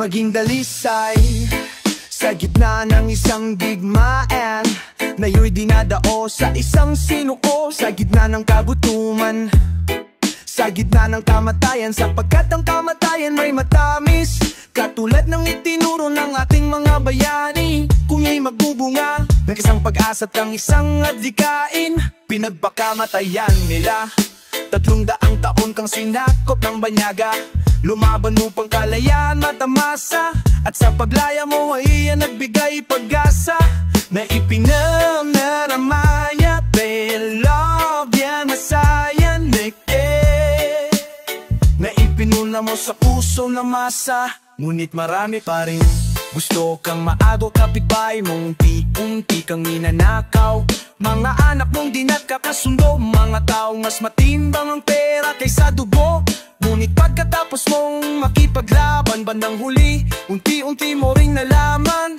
maging dalisay sa gitna ng isang digmaan. Ngayon dinadao sa isang sinuko, sa gitna ng kagutuman, sa gitna ng kamatayan, sapagkat ang kamatayan may matamis, katulad ng itinuro ng ating mga bayani. Kung iya'y magbubunga ng isang pag-asa at ang isang adikain, pinagpakamatayan nila. 300 taon kang sinakop ng banyaga, lumaban upang kalayaan matamasa, at sa paglaya mo ay iyan nagbigay pag-asa na ipinamnaramaya. They love yan masayan na ipinuna mo sa puso na masa. Ngunit marami pa rin gusto kang maagaw, kapitbahay mong unti-unti kang ninanakaw. Mga anak mong di nagkakasundo, mga taong mas matimbang ang pera kaysa dugo. Ngunit pagkatapos mong makipaglaban, bandang huli, unti-unti mo ring nalaman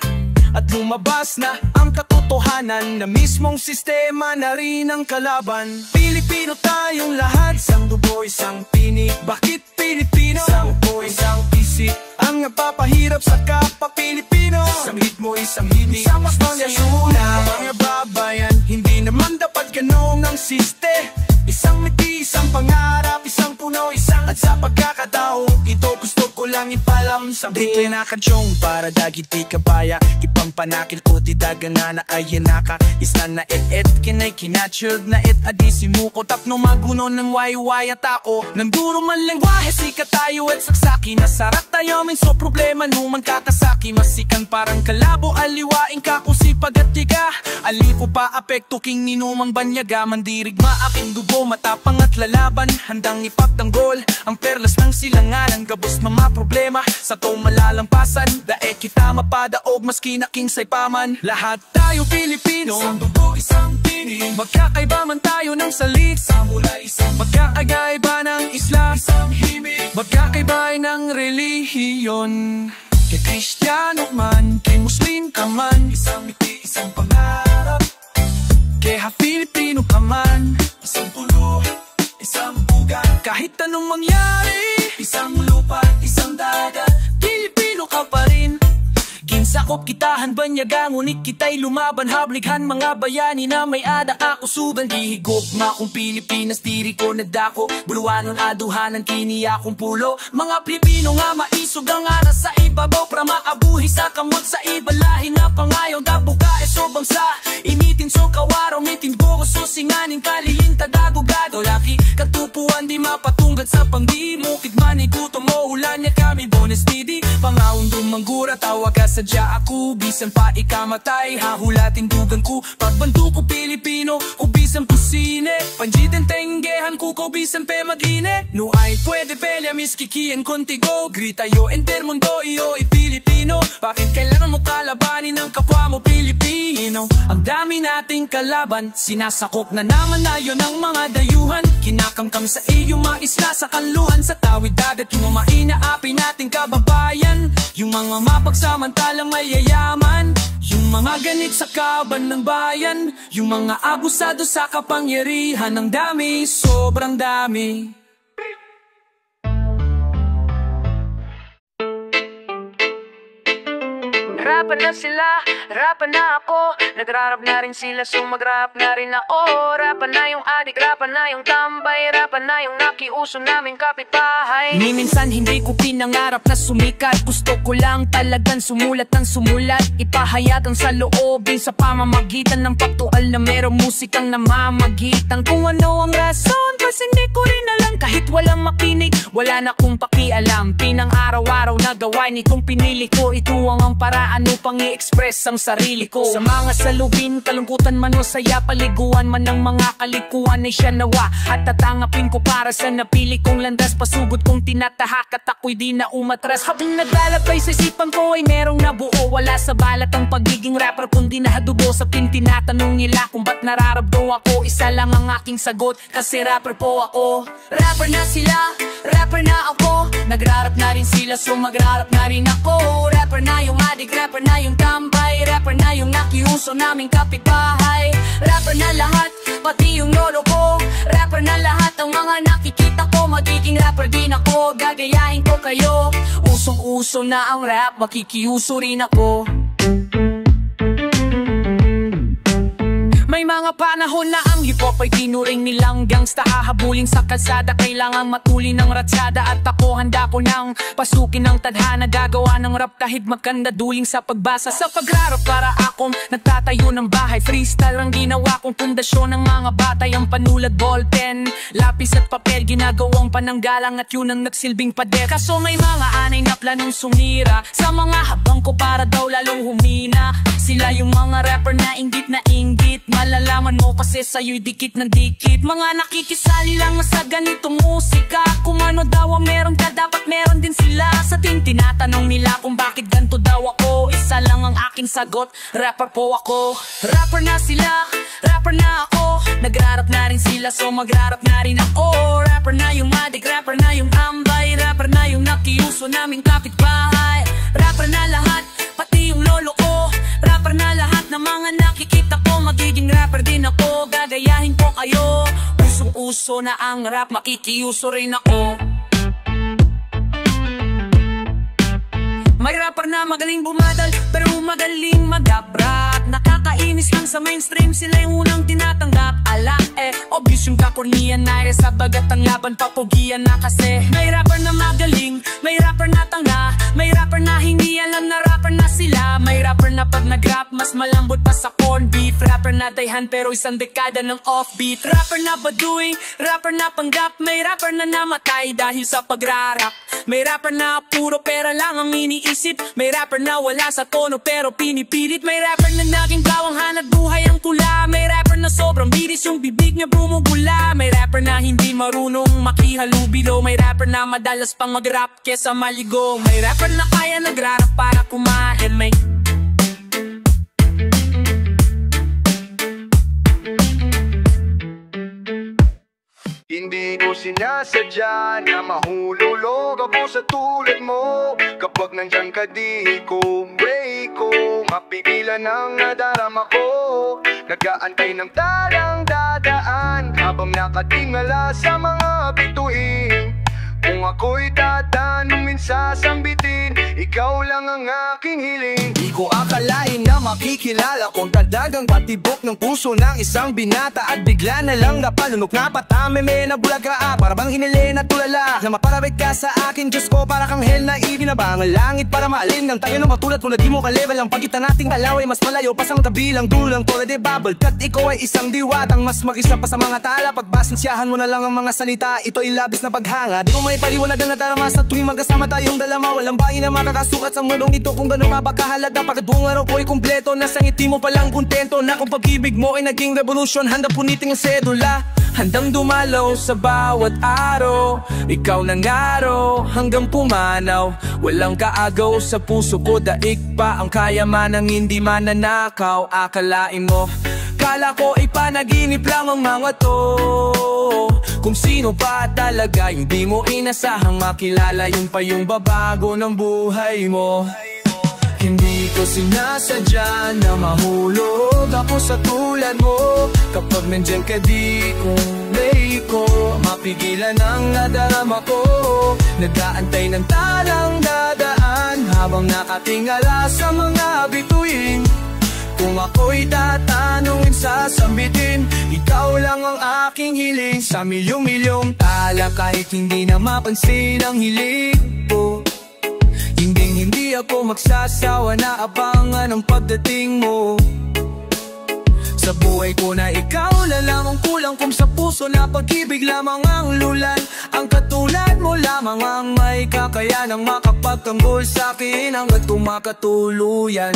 at lumabas na ang katotohanan na mismong sistema na rin ang kalaban. Pilipino tayong lahat, isang dugo, isang tinig. Bakit Pilipino? Isang upo, isang isip ang nagpapahirap sa kapwa Pilipino. Isang ritmo, isang hinig, isang konsensyon na mga babayan. Hindi naman dapat ganong ang siste. Isang miti, isang pangarap, isang puno, isang at sa pagkakataong ito gusto ko lang ipalam sa bigla na kansyong para dagiti kabaya. Ipampanakil ko ti dagana na ayanaka, isna na et kinay kinachod na adisi mo ko tapno maguno ng wayway at ako. Nanduro man lengwahe sikat tayo at saksaki, nasarat tayo min so problema numan kakasaki. Masikan parang kalabo, aliwain ka kung sipag at tiga. Alipo pa apekto king ninumang banyaga, mandirig maaking dugo, matapang at lalaban, handang ipagtanggol ang perlas ng silangan. Gabos mga problema sa to malalampasan, dae kita mapadaog maski na kingsay paman. Lahat tayo Pilipino, isang dugo, isang tinig. Magkakaiba man tayo ng salit, sa mula isang magkakaiba ng isla, isang himig. Magkakaiba ng relihiyon, kay Kristiyano man, kay Muslim ka man, isang miti, isang pangarap. Kay Filipino ka man, isang pulo, isang buga. Kahit anong mangyari, isang lupa, isang dagat, Pilipino ka pa rin. Ginsakop kitahan banyaga, ngunit kita'y lumaban, hablighan mga bayani na may ada ako suban. Dihigop nga kung Pilipinas, diri ko nadako, buluanon aduhanan kini akong pulo. Mga Pilipino nga maisog ang aras sa ibabaw, para maabuhi sa kamot sa ibalahin na pangayaw. Dabuga eso bangsa, imitin so kawaraw, mitin buko so singanin kaliin tagagugado. Laki katupuan di mapatunggat sa pangdimukid mani gutom mo ulan niya kami bonus didi. Pangaundong manggura tawag ka sadya ako, bisan pa ikamatay hahulatin dugan ko. Pagbantu ko Pilipino, o bisan pusine, panjiten tenggehan ko ko bisan pe magine. No ay pwede pelya miskikian contigo, grita yo enter mundo iyo Pilipino. Bakit kailangan mo kalabanin ng kapwa mo Pilipino? Ang dami nating kalaban, sinasakop na naman na yun ang mga dayuhan. Kinakamkam sa iyo maisla sa kanluhan, sa tawid dagat yung mainaapi nating kababayan. Yung mga mapagsamantalang mayayaman, yung mga ganit sa kaban ng bayan, yung mga abusado sa kapangyarihan. Ang dami, sobrang dami. Harapan na sila, harapan na ako, nagrarap na rin sila, so magrap na rin ako. Harapan na yung adik, harapan na yung tambay, harapan na yung nakiuso naming kapitbahay. Ni minsan hindi ko pinangarap na sumikat, gusto ko lang talagang sumulat ng sumulat. Ipahayag ang saloobin sa pamamagitan ng paktual na merong musikang namamagitan. Kung ano ang rason, kasi hindi ko rin alam, kahit walang makinig, wala na kong pakialam. Pinang araw-araw na gawain itong pinili ko, ito ang paraan upang i-express ang sarili ko. Sa mga salubin, kalungkutan man o saya, paliguan man ng mga kalikuan ay siya nawa. At tatangapin ko para sa napili kong landas, pasugod kong tinatahak at ako'y di na umatras. Habang naglalakbay sa isipan ko ay merong nabuo, wala sa balat ang pagiging rapper kundi nahadugo sa tinatanong nila kung ba't nararabdo ako. Isa lang ang aking sagot, kasi rapper po ako. Rapper na sila, rapper na ako, nagrarap na rin sila, so magrarap na rin ako. Rapper na yung adik, rapper na yung tambay, rapper na yung nakiuso naming kapitbahay. Rapper na lahat, pati yung lolo ko. Rapper na lahat ang mga nakikita ko. Magiging rapper din ako, gagayahin ko kayo. Usong-uso na ang rap, makikiuso rin ako. May mga panahon na ang hip-hop ay tinuring nilang gangsta. Hahabulin sa kalsada, kailangang matuli ng ratsada. At ako handa ko nang pasukin ng tadhana. Gagawa ng rap kahit magkanda duling sa pagbasa. Sa pagrarap para akong nagtatayo ng bahay. Freestyle ang ginawa kong pundasyon ng mga batay. Ang panulat, ballpen, lapis at papel, ginagawang pananggalang at yun ang nagsilbing pader. Kaso may mga anay na planong sumira sa mga habang ko para daw lalong humina. Sila yung mga rapper na inggit na inggit. Malalaman mo kasi sa'yo'y dikit ng dikit. Mga nakikisali lang sa ganitong musika. Kung ano daw ang meron ka, dapat meron din sila. Sa tinatanong nila kung bakit ganito daw ako, isa lang ang aking sagot, rapper po ako. Rapper na sila, rapper na ako. Nagrarap na rin sila, so magrarap na rin ako. Rapper na yung madik, rapper na yung ambay. Rapper na yung nakiuso naming kapitbahay. Rapper na lahat, pati yung lolo ko. Rapper na lahat ng mga nakikita ko. Magiging rapper din ako, gagayahin ko kayo. Usong-uso na ang rap, makikiuso rin ako. May rapper na magaling bumadal, pero magaling mag-rap. Nakakainis lang sa mainstream, sila yung unang tinatanggap. Ala obvious yung kakorniyan na sa bagat ang laban, papugian na kasi. May rapper na magaling, may rapper na tanga. May rapper na hindi alam na rapper na sila. May rapper na pag nag-rap, mas malambot pa sa corn beef. Rapper na dayhan pero isang dekada ng offbeat. Rapper na baduy, rapper na panggap. May rapper na namatay dahil sa pagrarap. May rapper na puro pera lang ang iniisip. May rapper na wala sa tono pero pinipilit. May rapper na naging gawang hanap buhay ang tula. May rapper na sobrang bilis yung bibig niya bumubula. May rapper na hindi marunong makihalubilo. May rapper na madalas pang mag-rap kesa maligo. May rapper na kaya nagrarap para kumain. May hindi ko sinasadya na mahululog ako sa tulad mo. Kapag nandyan ka di ko, way ko mapigilan ang nadarama ko. Nag-aantay ng talang dadaan habang nakatingala sa mga bituin. Kung ako'y tatanungin sasambitin, ikaw lang ang aking hiling. Di ko akalain na makikilala kong tadagang patibok ng puso ng isang binata. At bigla na lang napalunok na patame, may nabulag ka para bang hinili na tulala. Na maparabit ka sa akin, Diyos ko, para kang hell na ibinabang ang langit para maalin ng tayo ng matulad. Kung na di mo ka-level ang pagitan nating alaway, mas malayo pasang tabilang dulang tulad de bubble cut. Ikaw ay isang diwatang mas mag-isa pa sa mga tala. Pagbasensyahan mo na lang ang mga salita, ito ay labis na paghanga. Di mo may paliwanag na nadarama sa tuwing magkasama tayong dalawa. Walang bahay na makakasukat sa mundong ito kung gano'n ka ba kahalaga. Pagkat buong araw ko ay kumpleto, nasa ngiti mo palang kontento na kung pag-ibig mo ay naging revolution. Handa puniting ang sedula, handang dumalaw sa bawat araw. Ikaw ng araw hanggang pumanaw. Walang kaagaw sa puso ko, daig pa ang kayamanang hindi mananakaw. Akalain mo, kala ko ay panaginip lang ang mga to. Kung sino pa talaga yung di mo inasahang makilala, yun pa yung babago ng buhay mo. Hindi ko sinasadya na mahulog ako sa tulad mo. Kapag nandyan ka di ko, may ko mapigilan ang nadarama ko. Nag-aantay ng talang dadaan habang nakatingala sa mga bituin. Kung ako'y tatanungin sasambitin, ikaw lang ang aking hiling. Sa milyong-milyong tala kahit hindi na mapansin ang hiling ko, hindi ako magsasawa na abangan ang pagdating mo. Sa buhay ko na ikaw lang ang kulang, kung sa puso na pag-ibig lamang ang lulan. Ang katulad mo lamang ang may kakayanang makapagtanggol sa'kin hanggang tumakatuluyan.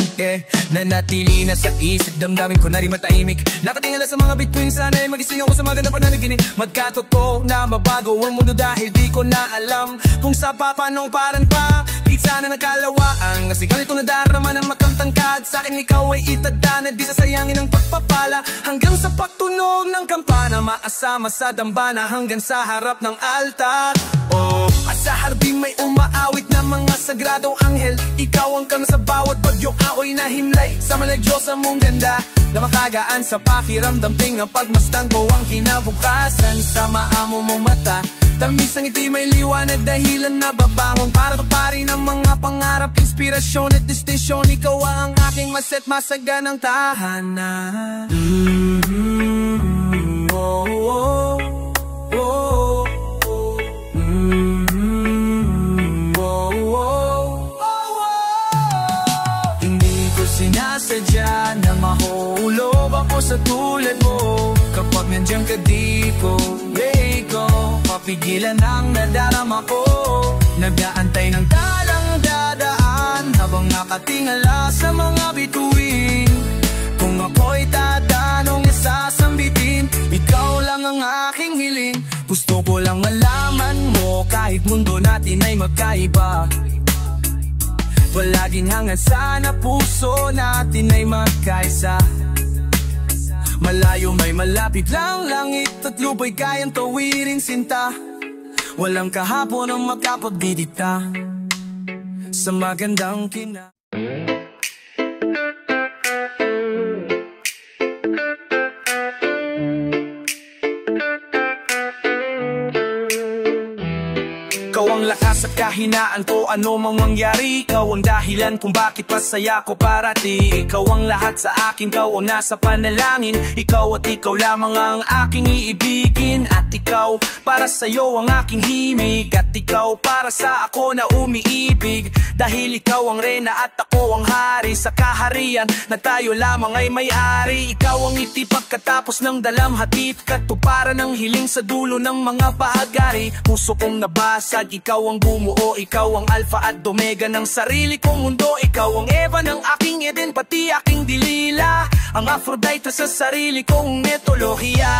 Nanatili na sa isip, damdamin ko na rin matahimik. Nakatingala sa mga bituin, sana'y magising ako sa maganda pananaginip. Magkatotoo na mabago ang mundo dahil di ko na alam kung sa papanong parang pa sana nagkalawaan. Kasi ganito nadarama ng makamtangkad sa'kin, ikaw ay itadana, di sasayangin ang pagpapala. Hanggang sa pagtunog ng kampana, maasama sa dambana hanggang sa harap ng altar. Oh, Sa harding may umaawit na mga sagradong anghel. Ikaw ang kang sa bawat bagyo, ako'y nahimlay. Sama na Diyos ang mong ganda na makagaan sa pakiramdam. Ting ang pagmasdan ko ang kinabukasan. Sa maamo mong mata, tamis ang ito'y may liwanag, dahilan na babangon para tuparin ang mga pangarap, inspirasyon at destinasyon. Ikaw ang aking maset masaganang tahanan. Oh, oh, oh, oh. Sinasadya na mahulob ako sa tulad mo. Kapag nandiyan ka di ko, papigilan ang nadarama ko. Nag-aantay ng talang dadaan habang nakatingala sa mga bituin. Kung ako'y tatanong isasambitin, ikaw lang ang aking hiling. Gusto ko lang malaman mo, kahit mundo natin ay magkaiba, palaging hangad sana puso natin ay magkaisa. Malayo may malapit lang, langit at lupa'y kayang tawirin sinta. Walang kahapon ang makapagbidita sa magandang kina. Ikaw ang lakas at kahinaan ko, ano mang mangyari. Ikaw ang dahilan kung bakit masaya ko parati. Ikaw ang lahat sa akin, ikaw ang nasa panalangin. Ikaw at ikaw lamang ang aking iibigin. At ikaw para sa'yo ang aking himig. At ikaw para sa ako na umiibig. Dahil ikaw ang reyna at ako ang hari sa kaharian na tayo lamang ay may-ari. Ikaw ang ngiti pagkatapos ng dalamhati, katuparan ng hiling sa dulo ng mga bahagari. Puso kong nabasag, ikaw ang bumuo. Ikaw ang alpha at omega ng sarili kong mundo. Ikaw ang Eva ng aking Eden, pati aking dilila. Ang Aphrodite sa sarili kong metolohiya.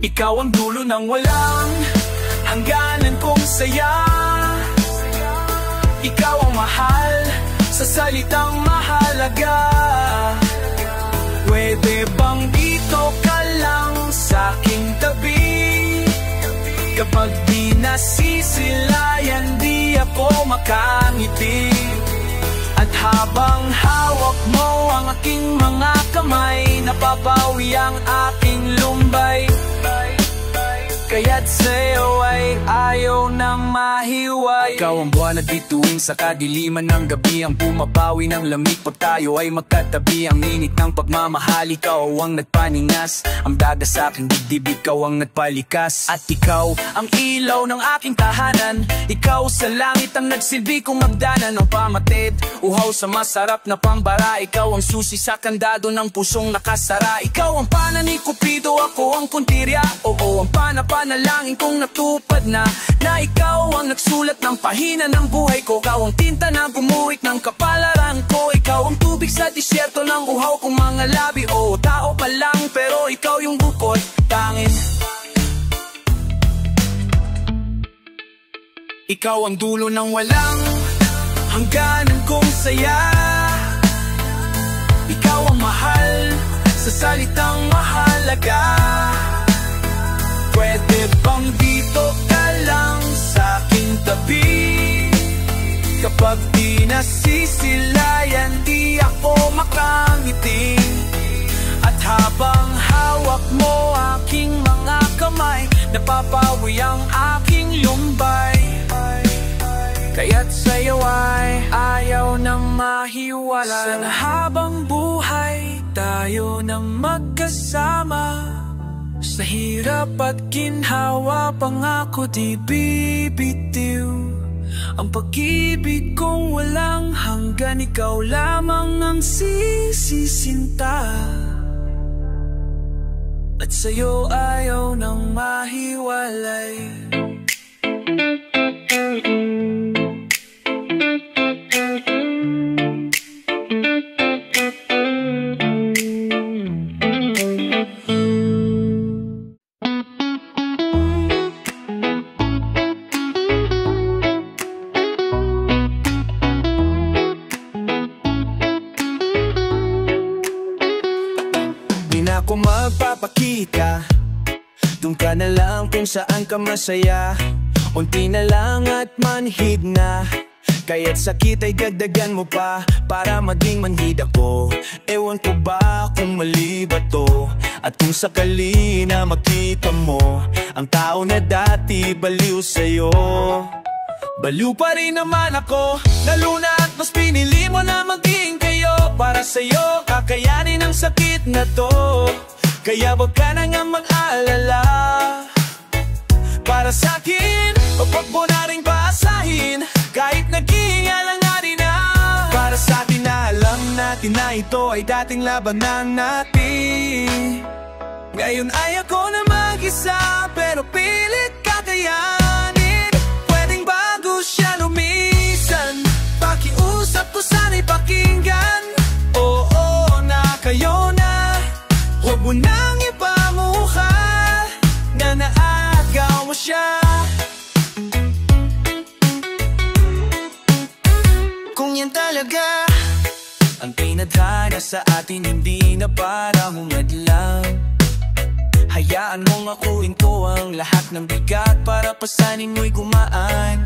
Ikaw ang dulo ng walang hangganan kong saya. Ikaw ang mahal sa salitang mahalaga. Pwede bang dito ka lang sa aking tabi? Kapag di nasisilayan, di ako makangiti. At habang hawak mo ang aking mga kamay, napapawi ang aking lumbay. Kaya't sa'yo ay ayaw nang mahiway. Ikaw ang buwan na bituin sa kadiliman ng gabi, ang bumabawi ng lamig pag tayo ay magkatabi. Ang init ng pagmamahal, ikaw ang nagpaningas. Ang daga sa aking dibdib, ikaw ang nagpalikas. At ikaw ang ilaw ng aking tahanan. Ikaw sa langit ang nagsilbi kong magdanan ng pamatid, uhaw sa masarap na pambara. Ikaw ang susi sa kandado ng pusong nakasara. Ikaw ang pana ni Cupido, ako ang puntirya. Oo, ang panalangin kong natupad na ikaw ang nagsulat ng pahina ng buhay ko. Ikaw ang tinta na gumuhit ng kapalaran ko. Ikaw ang tubig sa disyerto ng uhaw kong mga labi. Oo, tao pa lang pero ikaw yung bukod tangin. Ikaw ang dulo ng walang hangganan kong saya. Ikaw ang mahal sa salitang mahalaga. Pwede bang dito ka lang sa aking tabi? Kapag di nasisilayan, di ako makangiti. At habang hawak mo aking mga kamay, napapawi ang aking lumbay. Kaya't sa'yo ay ayaw nang mahiwalay. Sana habang buhay tayo nang magkasama. Sa hirap at ginhawa, pangako di bibitiw. Ang pag-ibig kong walang hanggan, ikaw lamang ang sisisinta. At sa'yo ayaw nang mahiwalay. Magpapakita, doon ka na lang kung saan ka masaya. Unti na lang at manhid na, kaya't sakit ay dagdagan mo pa para maging manhid ako. Ewan ko ba kung mali ba to, at kung sakali na makita mo ang tao na dati baliw sa'yo. Baliw pa rin naman ako, lalo na at mas pinili mo na maging kayo. Para sa'yo kakayanin ang sakit na to, kaya wag ka na nga mag-alala. Para sa'kin, kapag mo na rin paasahin, kahit naging alanganin na. Para sa'tin na alam natin na ito ay dating labanan natin. Ngayon ay ako na mag-isa, pero pilit kakayanin. Pwedeng bago siya lumisan, pakiusap ko sana'y pakinggan. Oo na kayo na, huwag mo nang ipamukha na naagaw mo siya. Kung yan talaga ang tinadhana sa atin, hindi na para hungad lang. Hayaan mong akuin ko ang lahat ng bigat para pasanin mo'y gumaan.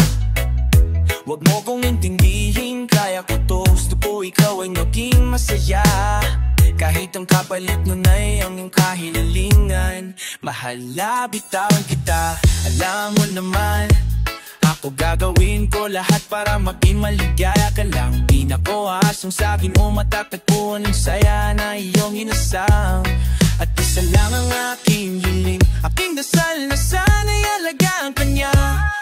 Huwag mo kong intindihin, kaya ko to. Gusto ko ikaw ay naging masaya, kahit ang kapalit nun ay ang iyong kahilingan. Mahal na bitawan kita, alam mo naman ako gagawin ko lahat para maging maligaya ka lang. Di na ko asang sabi mo matatagpuan ang saya na iyong inasam. At isa lang ang aking hiling, aking dasal na sana'y alagaan ka niya.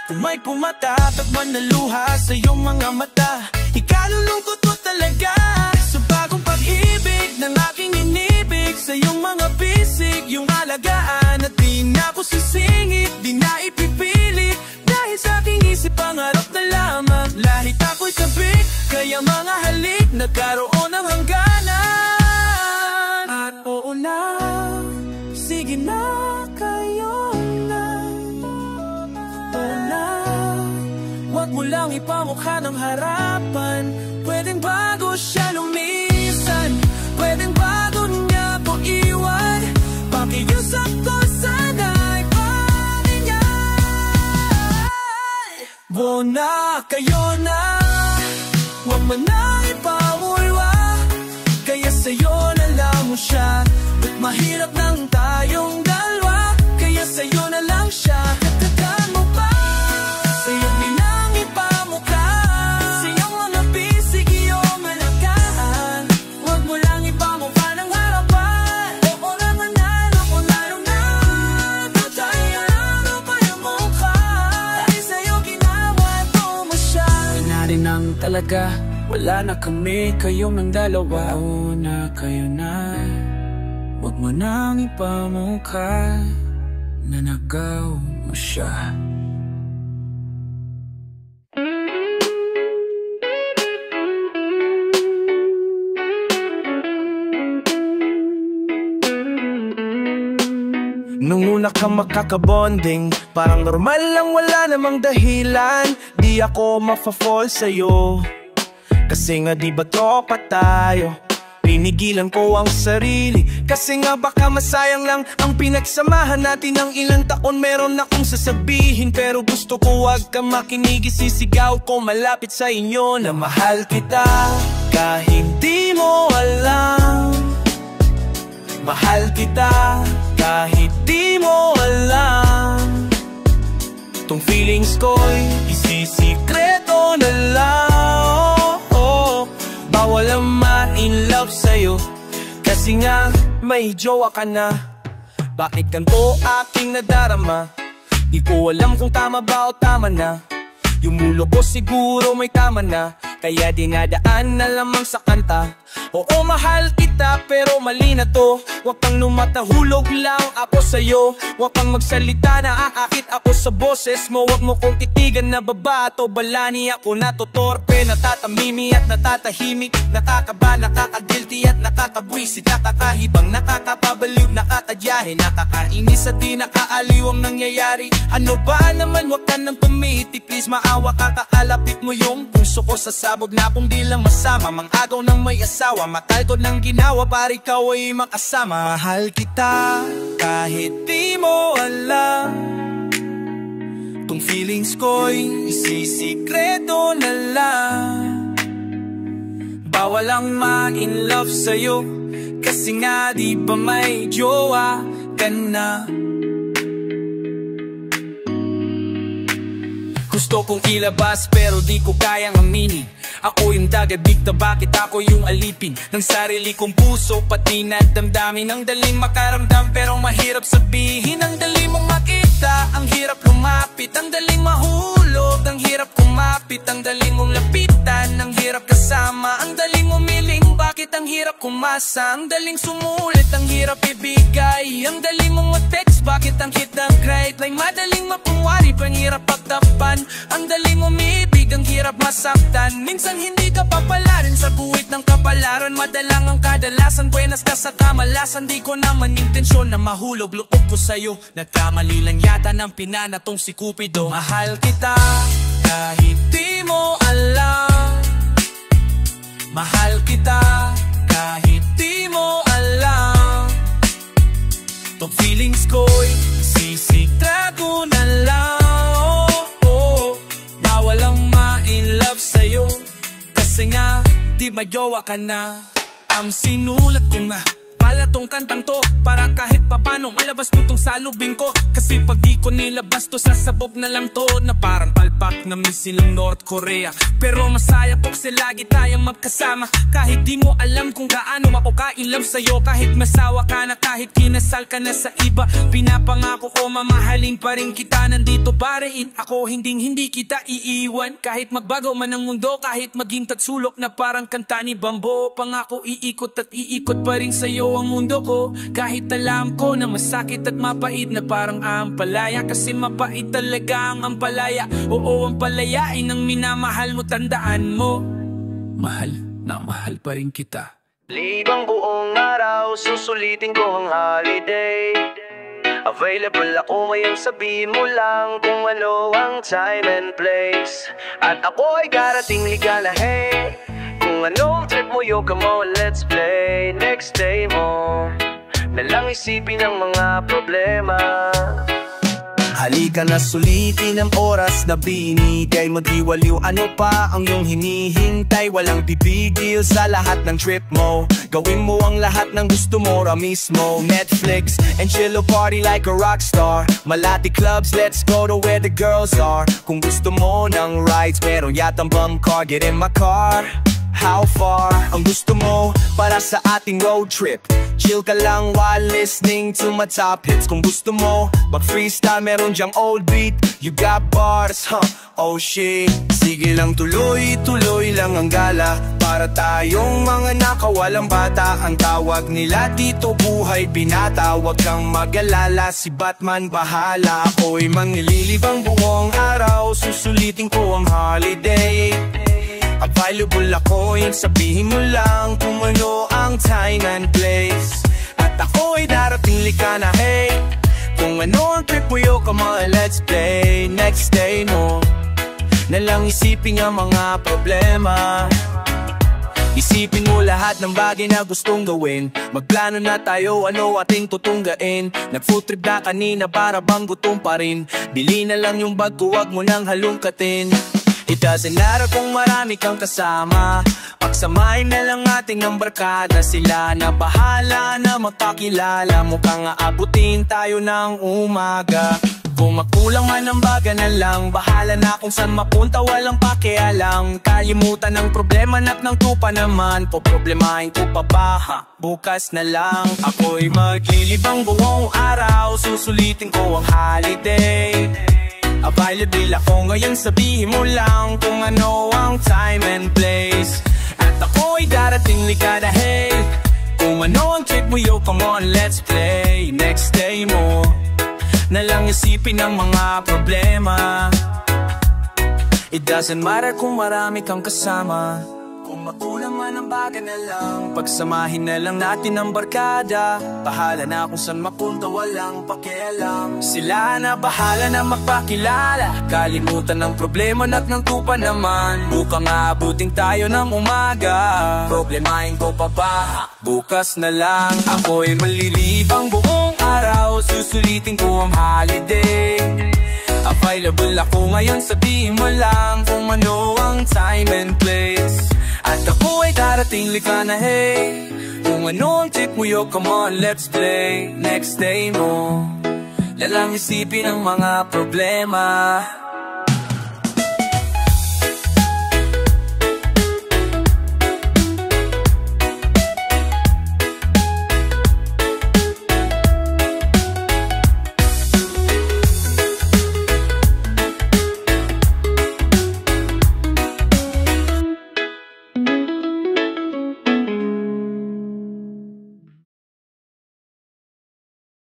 Kung may pumatatag man na luha sa iyong mga mata, ikalulungkot mo talaga sa bagong pag-ibig ng aking inibig. Sa iyong mga bisig, yung alagaan at di na ko sisingit, di na ipipilit. Dahil sa aking isip pangarap na lamang, lahit ako'y sabik, kaya mga halik nagkaroon ng hangganan. At oo na, sige na kayo na. Oo na, huwag mo lang ipamukha ng harapan. Pwedeng bago siya lumisan, pwedeng bago niya ko iwan, pakiusap ko sana'y pakinggan. Oo na kayo na, huwag mo na ipamulwa, kaya sa'yo na lang mo siya. Ba't mahirap nang tayong dalawa, kaya sa'yo na lang siya. Katagan mo pa, sa'yo nilang ipamukha, sa'yong mga bisig iyong alagaan. Huwag mo lang ipamukha ng harapan. Oo na manalo, panalo na, tayo lang pa yung mukha, dahil sa'yo ginawa to mo siya. Na rin ang talaga, wala na kami, kayong ng dalawa. Oo na kayo na, huwag mo nang ipamukha na nagaw mo siya. Nung una ka makakabonding, parang normal lang, wala namang dahilan. Di ako mafa-fall sa'yo, kasi nga di ba tropa tayo. Pinigilan ko ang sarili, kasi nga baka masayang lang ang pinagsamahan natin ng ilang taon. Meron akong sasabihin, pero gusto ko wag ka makinig. Isisigaw ko malapit sa inyo na mahal kita, kahit di mo alam. Mahal kita, kahit di mo alam. Tong feelings ko'y isisikreto na lang. Bawal ang ma-in love sa'yo, kasi nga may jowa ka na. Bakit ganito aking nadarama? Di ko alam kung tama ba o tama na. Yung mulo ko siguro may tama na, kaya dinadaan na lamang sa kanta. Oo, mahal kita pero mali na to. Huwag kang lumatahulog lang ako sa'yo. Huwag kang magsalita na aakit ako sa boses mo. Huwag mo kong titigan na babato, balani ako na totorpe. Natatamimi at natatahimik, nakakaba, nakakagilty at nakakabwisit, nakakahibang, nakakapabaliw, nakatadyahe, nakakainis at di nakaaliw ang nangyayari. Ano ba naman, huwag ka nang tumiti, please maawa ka, kakalapit mo yung puso ko sa sabog na kung di lang masama. Mang-agaw ng may asawa, matal ko ng ginawa para ikaw ay makasama. Mahal kita, kahit di mo alam. Tong feelings ko'y isisikreto na lang. Bawal ang ma-in love sa'yo, kasi nga di ba may jowa ka na. Gusto kong ilabas pero di ko kayang aminin. Ako yung taga-dikta, bakit ako yung alipin ng sarili kong puso, pati na damdamin. Ang daling makaramdam pero mahirap sabihin. Ang daling mong makita, ang hirap lumapit. Ang daling mahulog, ang hirap kumapit. Ang daling mong lapitan, ang hirap kasama. Ang daling umiling, bakit ang hirap kumasa. Ang daling sumulit, ang hirap ibigay. Ang daling mong text, bakit ang hit ng crate. Like madaling mapuwari, pang hirap pagtapan. Ang daling umibig, ang hirap masaktan. Minsan hindi ka papalarin sa guhit ng kapalaran. Madalang ang kadalasan, buenas ka sa kamalasan. Di ko naman intensyon na mahulog loob ko sa'yo. Nagkamali lang yata ng pinanatong si Cupido. Mahal kita kahit di mo alam. Mahal kita kahit di mo alam. Tong feelings ko'y sisikreto na lang. Bawal ang ma-in love sa'yo, kasi nga di majowa ka na. Ang sinulat ko na pala tong kantang to, para kahit papano malabas mo tong salubing ko. Kasi pag di ko nilabas to, sasabog na lang to, na parang palpak na misil ng North Korea. Pero masaya po kasi lagi tayong magkasama. Kahit di mo alam kung gaano ako ka-in-love sa'yo. Kahit masawa ka na, kahit kinasal ka na sa iba, pinapangako ko mamahalin pa rin kita. Nandito pa rin ako, hindi kita iiwan. Kahit magbago man ang mundo, kahit maging tatsulok na parang kanta ni Bambo. Pangako iikot at iikot pa rin sa'yo ang mundo ko. Kahit alam ko na masakit at mapait na parang ampalaya. Kasi mapait talaga ang ampalaya. Oo, ang palayain ang minamahal mo, tandaan mo. Mahal na mahal pa rin kita. Libang buong araw, susulitin ko ang holiday. Available ako ngayon, sabihin mo lang kung ano ang time and place. At ako ay darating ligala, hey. Kung anong trip mo, yo, come on, let's play. Next day mo nalang isipin ang mga problema. Halika na, sulitin ang oras na binigay mo. Di waliw, ano pa ang iyong hinihintay? Walang pipigil sa lahat ng trip mo. Gawin mo ang lahat ng gusto mo ra mismo. Netflix and chill, party like a rock star. Malati clubs, let's go to where the girls are. Kung gusto mo ng rides, meron yatang bum car. Get in my car. How far ang gusto mo para sa ating road trip? Chill ka lang while listening to my top hits. Kung gusto mo mag-freestyle, meron dyang old beat. You got bars, huh? Oh shit. Sige lang, tuloy-tuloy lang ang gala. Para tayong mga nakawalang bata. Ang tawag nila dito buhay binata. Huwag kang mag-alala, si Batman bahala. Ako'y manglilibang buong araw, susulitin ko ang holiday. Available ako, yung sabihin mo lang kung ano ang time and place. At ako'y darating lika na, hey. Kung ano ang trip mo, yo, come on, let's play. Next day mo nalang isipin ang mga problema. Isipin mo lahat ng bagay na gustong gawin. Magplano na tayo, ano ating tutunggain. Nag-food trip na kanina, para bang gutom pa rin. Bili na lang yung bag ko, wag mo nang halungkatin. It doesn't matter kung marami kang kasama. Pagsamahin na lang natin ng barkada. Sila na bahala na magpakilala. Mukhang aabutin tayo ng umaga. Kung makulang man ang baga na lang, bahala na kung saan mapunta, walang pakialam. Kalimutan ng problema at ng tupa naman. Poproblemahin ko pa ba, ha? Bukas na lang. Ako'y maglilibang buong araw, susulitin ko ang holiday. Available ako ngayon, sabihin mo lang kung ano ang time and place. At ako'y darating likada, hey. Kung ano ang trip mo, yo, come on, let's play. Next day mo nalang isipin ang mga problema. It doesn't matter kung marami kang kasama. Kung makulang man ang bagay na lang. Pagsamahin na lang natin ang barkada, bahala na kung saan mapunta, walang pakialam. Sila na bahala na magpakilala, kalimutan ng problema at ng tupa naman. Bukang aabuting tayo ng umaga, problemahin ko pa ba? Bukas na lang. Ako'y malilibang buong araw, susulitin ko ang holiday. Available ako ngayon, sabihin mo lang kung ano ang time and place. At ako ay darating, lika na hey. Kung ano ang tip mo, yo, come on, let's play. Next day mo, lalang isipin ang mga problema.